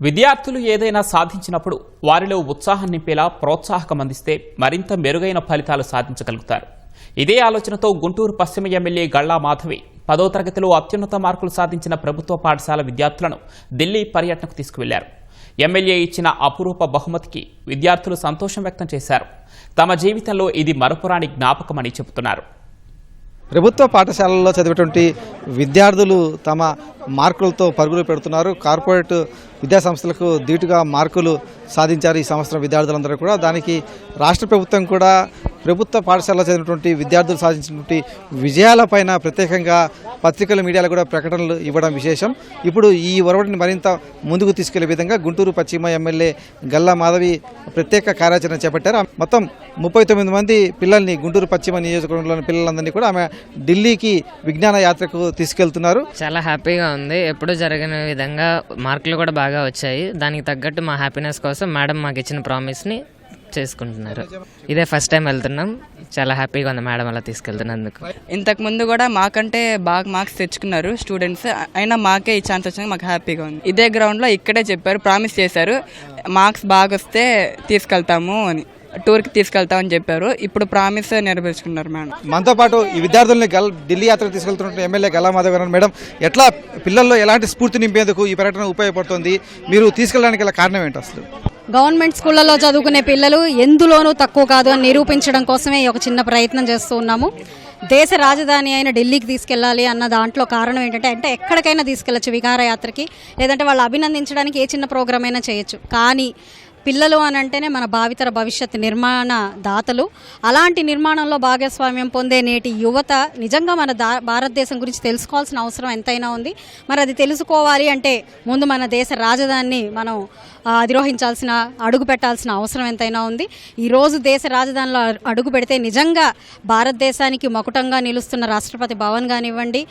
విద్యార్థులు ఏదైనా సాధించినప్పుడు వారిలో ఉత్సాహం నింపేలా ప్రోత్సాహకం అందిస్తే మరింత మెరుగైన ఫలితాలు సాధించగలుగుతారు. ఇదే ఆలోచనతో గుంటూరు పశ్చిమ ఎమ్మెల్యే గల్లా మాధవి 10వ తరగతిలో అత్యున్నత మార్కులు సాధించిన ప్రభుత్వ పాఠశాల విద్యార్థులను ఢిల్లీ పర్యటనకు తీసుకువెళ్లారు. ఎమ్మెల్యే ఇచ్చిన అపురూప బహుమతికి విద్యార్థులు సంతోషం వ్యక్తం చేశారు. తమ జీవితంలో ఇది మరపురాని జ్ఞాపకమని చెబుతున్నారు. ప్రభుత్వ పాఠశాలల్లో చదివేటువంటి విద్యార్థులు తమ మార్కులతో పరుగులు పెడుతున్నారు. కార్పొరేట్ విద్యాసంస్థలకు ధీటుగా మార్కులు సాధించారు ఈ సంవత్సరం విద్యార్థులందరూ కూడా. దానికి రాష్ట్ర ప్రభుత్వం కూడా ప్రభుత్వ పాఠశాలలో చదివినటువంటి విద్యార్థులు సాధించినటువంటి విజయాలపైన ప్రత్యేకంగా పత్రికలు మీడియాలో కూడా ప్రకటనలు ఇవ్వడం విశేషం. ఇప్పుడు ఈ ఒరవడిని మరింత ముందుకు తీసుకెళ్లే విధంగా గుంటూరు పశ్చిమ ఎమ్మెల్యే గల్లా మాధవి ప్రత్యేక కార్యాచరణ చేపట్టారు. మొత్తం 39 మంది పిల్లల్ని గుంటూరు పశ్చిమ నియోజకవర్గంలోని పిల్లలందరినీ కూడా ఆమె ఢిల్లీకి విజ్ఞాన యాత్రకు తీసుకెళ్తున్నారు. చాలా హ్యాపీగా ఉంది. ఎప్పుడూ జరగని విధంగా మార్కులు కూడా బాగా వచ్చాయి. దానికి తగ్గట్టు మా హ్యాపీనెస్ కోసం మేడం మాకు ఇచ్చిన ప్రామిస్ని చేసుకుంటున్నారు. ఇదే ఫస్ట్ టైం వెళ్తున్నాం. చాలా హ్యాపీగా ఉంది మేడం అలా తీసుకెళ్తున్నందుకు. ఇంతకు ముందు కూడా మాకంటే బాగా మార్క్స్ తెచ్చుకున్నారు స్టూడెంట్స్, అయినా మాకే ఈ ఛాన్స్ వచ్చినా మాకు హ్యాపీగా ఉంది. ఇదే గ్రౌండ్లో ఇక్కడే చెప్పారు, ప్రామిస్ చేశారు, మార్క్స్ బాగా వస్తే తీసుకెళ్తాము అని, టూర్కి తీసుకెళ్తామని చెప్పారు. ఇప్పుడు ప్రామిస్ నెరవేర్చుకున్నారు మేడం. మనతో పాటు ఈ విద్యార్థుల్ని ఢిల్లీ యాత్రకు తీసుకెళ్తున్న ఎమ్మెల్యే గల్లా మాధవ్ గారు. మేడం, ఎట్లా పిల్లల్లో ఎలాంటి స్ఫూర్తి నింపేందుకు ఈ పర్యటన ఉపయోగపడుతుంది? మీరు తీసుకెళ్ళడానికి గల కారణం ఏంటి? అసలు గవర్నమెంట్ స్కూళ్లలో చదువుకునే పిల్లలు ఎందులోనూ తక్కువ కాదు అని నిరూపించడం కోసమే ఒక చిన్న ప్రయత్నం చేస్తూ ఉన్నాము. దేశ రాజధాని అయిన ఢిల్లీకి తీసుకెళ్ళాలి అన్న దాంట్లో కారణం ఏంటంటే ఎక్కడికైనా తీసుకెళ్లొచ్చు విహారయాత్రకి, లేదంటే వాళ్ళు అభినందించడానికి ఏ చిన్న ప్రోగ్రామ్ అయినా చేయొచ్చు. కానీ పిల్లలు అని అంటేనే మన భావితర భవిష్యత్ నిర్మాణ దాతలు. అలాంటి నిర్మాణంలో భాగస్వామ్యం పొందే నేటి యువత నిజంగా మన భారతదేశం గురించి తెలుసుకోవాల్సిన అవసరం ఎంతైనా ఉంది. మరి అది తెలుసుకోవాలి అంటే ముందు మన దేశ రాజధానిని మనం అధిరోహించాల్సిన, అడుగు పెట్టాల్సిన అవసరం ఎంతైనా ఉంది. ఈరోజు దేశ రాజధానిలో అడుగు పెడితే నిజంగా భారతదేశానికి మకుటంగా నిలుస్తున్న రాష్ట్రపతి భవన్ కానివ్వండి,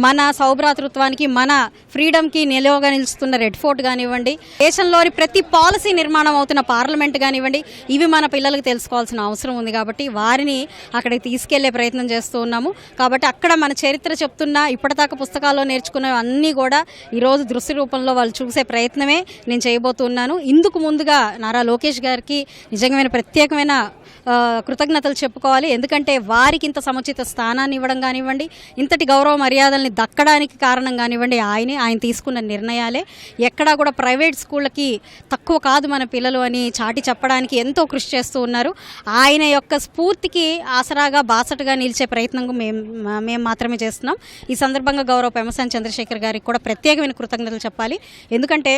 మన సౌభ్రాతృత్వానికి, మన ఫ్రీడమ్కి నిలువగా నిలుస్తున్న రెడ్ ఫోర్ట్ కానివ్వండి, దేశంలోని ప్రతి పాలసీ నిర్మాణం అవుతున్న పార్లమెంట్ కానివ్వండి, ఇవి మన పిల్లలకు తెలుసుకోవాల్సిన అవసరం ఉంది. కాబట్టి వారిని అక్కడికి తీసుకెళ్లే ప్రయత్నం చేస్తూ ఉన్నాము. కాబట్టి అక్కడ మన చరిత్ర చెప్తున్నా, ఇప్పటిదాకా పుస్తకాల్లో నేర్చుకున్నవి అన్నీ కూడా ఈరోజు దృశ్య రూపంలో వాళ్ళు చూసే ప్రయత్నమే నేను చేయబోతున్నాను. ఇందుకు ముందుగా నారా లోకేష్ గారికి నిజంగా ప్రత్యేకమైన కృతజ్ఞతలు చెప్పుకోవాలి. ఎందుకంటే వారికి ఇంత సముచిత స్థానాన్ని ఇవ్వడం కానివ్వండి, ఇంతటి గౌరవ మర్యాదల్ని దక్కడానికి కారణం కానివ్వండి ఆయన తీసుకున్న నిర్ణయాలే. ఎక్కడా కూడా ప్రైవేట్ స్కూళ్ళకి తక్కువ కాదు మన పిల్లలు అని చాటి చెప్పడానికి ఎంతో కృషి చేస్తూ ఉన్నారు. ఆయన యొక్క స్ఫూర్తికి ఆసరాగా బాసటగా నిలిచే ప్రయత్నం మేము మాత్రమే చేస్తున్నాం. ఈ సందర్భంగా గౌరవ పెమ్మసాని చంద్రశేఖర్ గారికి కూడా ప్రత్యేకమైన కృతజ్ఞతలు చెప్పాలి. ఎందుకంటే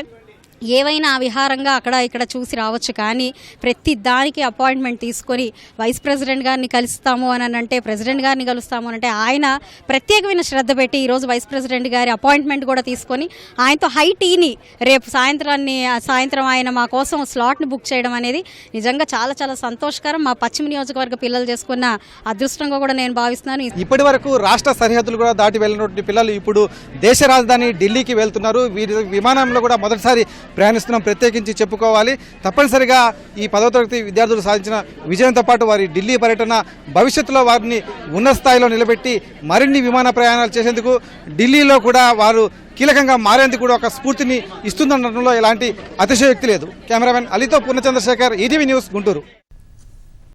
ఏవైనా విహారంగా అక్కడ ఇక్కడ చూసి రావచ్చు, కానీ ప్రతి దానికి అపాయింట్మెంట్ తీసుకొని వైస్ ప్రెసిడెంట్ గారిని కలుస్తాము అని అంటే, ప్రెసిడెంట్ గారిని కలుస్తాము అని అంటే ఆయన ప్రత్యేకమైన శ్రద్ధ పెట్టి ఈరోజు వైస్ ప్రెసిడెంట్ గారి అపాయింట్మెంట్ కూడా తీసుకొని ఆయనతో హై టీని రేపు సాయంత్రం ఆయన మా కోసం స్లాట్ని బుక్ చేయడం అనేది నిజంగా చాలా చాలా సంతోషకరం. మా పశ్చిమ నియోజకవర్గ పిల్లలు చేసుకున్న అదృష్టంగా కూడా నేను భావిస్తున్నాను. ఇప్పటి వరకు రాష్ట్ర సరిహద్దులు కూడా దాటి వెళ్ళినటువంటి పిల్లలు ఇప్పుడు దేశ రాజధాని ఢిల్లీకి వెళ్తున్నారు. వీరి విమానంలో కూడా మొదటిసారి ప్రయాణిస్తున్నాం ప్రత్యేకించి చెప్పుకోవాలి. తప్పనిసరిగా ఈ 10వ తరగతి విద్యార్థులు సాధించిన విజయంతో పాటు వారి ఢిల్లీ పర్యటన భవిష్యత్తులో వారిని ఉన్నత స్థాయిలో నిలబెట్టి మరిన్ని విమాన ప్రయాణాలు చేసేందుకు, ఢిల్లీలో కూడా వారు కీలకంగా మారేందుకు కూడా ఒక స్ఫూర్తిని ఇస్తుందనడంలో ఎలాంటి అతిశయోక్తి లేదు. కెమెరామెన్ అలీతో పూర్ణచంద్రశేఖర్, ఈటీవీ న్యూస్, గుంటూరు.